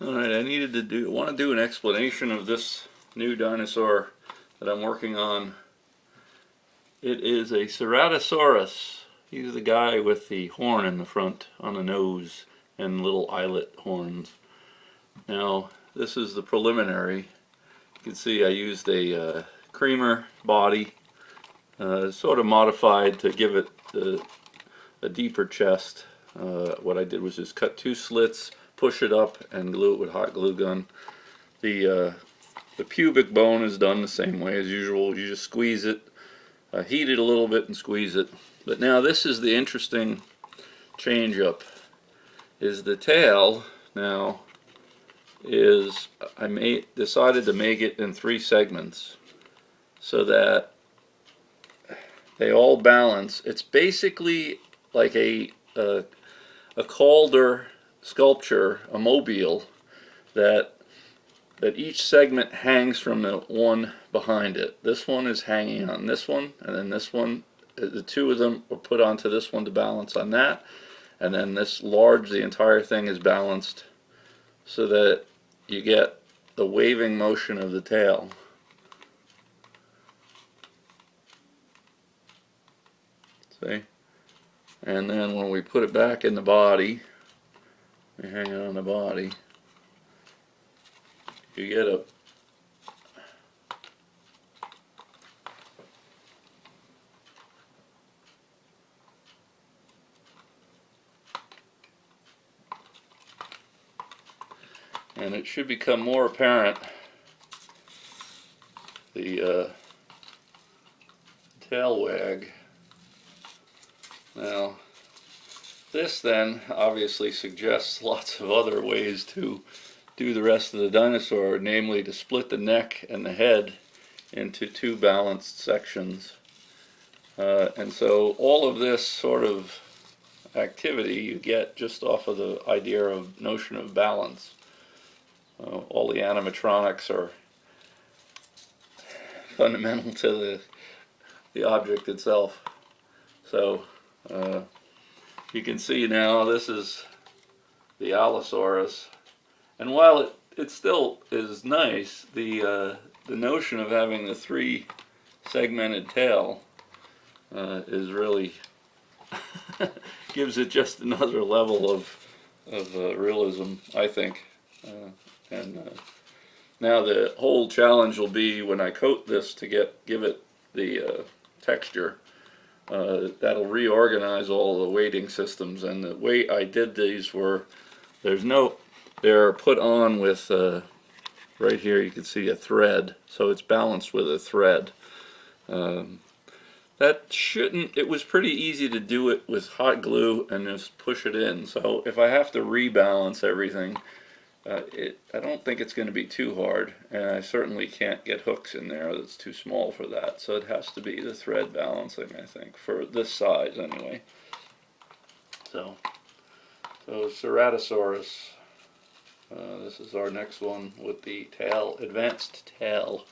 Alright, I want to do an explanation of this new dinosaur that I'm working on. It is a Ceratosaurus. He's the guy with the horn in the front on the nose and little eyelet horns. Now, this is the preliminary. You can see I used a creamer body, sort of modified to give it a deeper chest. What I did was just cut 2 slits, push it up, and glue it with hot glue gun. The pubic bone is done the same way as usual. You just squeeze it, heat it a little bit, and squeeze it. But now this is the interesting change up. Is the tail now is decided to make it in 3 segments so that they all balance. It's basically like a Calder sculpture, a mobile, that each segment hangs from the one behind it. This one is hanging on this one, and then this one, the 2 of them are put onto this one to balance on that, and then this large, the entire thing is balanced so that you get the waving motion of the tail. See? And then when we put it back in the body, we hang it on the body, you get a and it should become more apparent, the tail wag. Now, this then obviously suggests lots of other ways to do the rest of the dinosaur, namely to split the neck and the head into 2 balanced sections. And so all of this sort of activity you get just off of the idea of notion of balance. All the animatronics are fundamental to the object itself. So you can see now this is the Allosaurus, and while it still is nice, the notion of having the 3 segmented tail is really gives it just another level of realism, I think. Now the whole challenge will be when I coat this to give it the texture. That'll reorganize all the weighting systems, and the way I did these they're put on with right here you can see a thread, so it's balanced with a thread. It was pretty easy to do it with hot glue and just push it in, so if I have to rebalance everything, I don't think it's going to be too hard, and I certainly can't get hooks in there that's too small for that, so it has to be the thread balancing, I think, for this size anyway. So Ceratosaurus, this is our next one with the tail, advanced tail.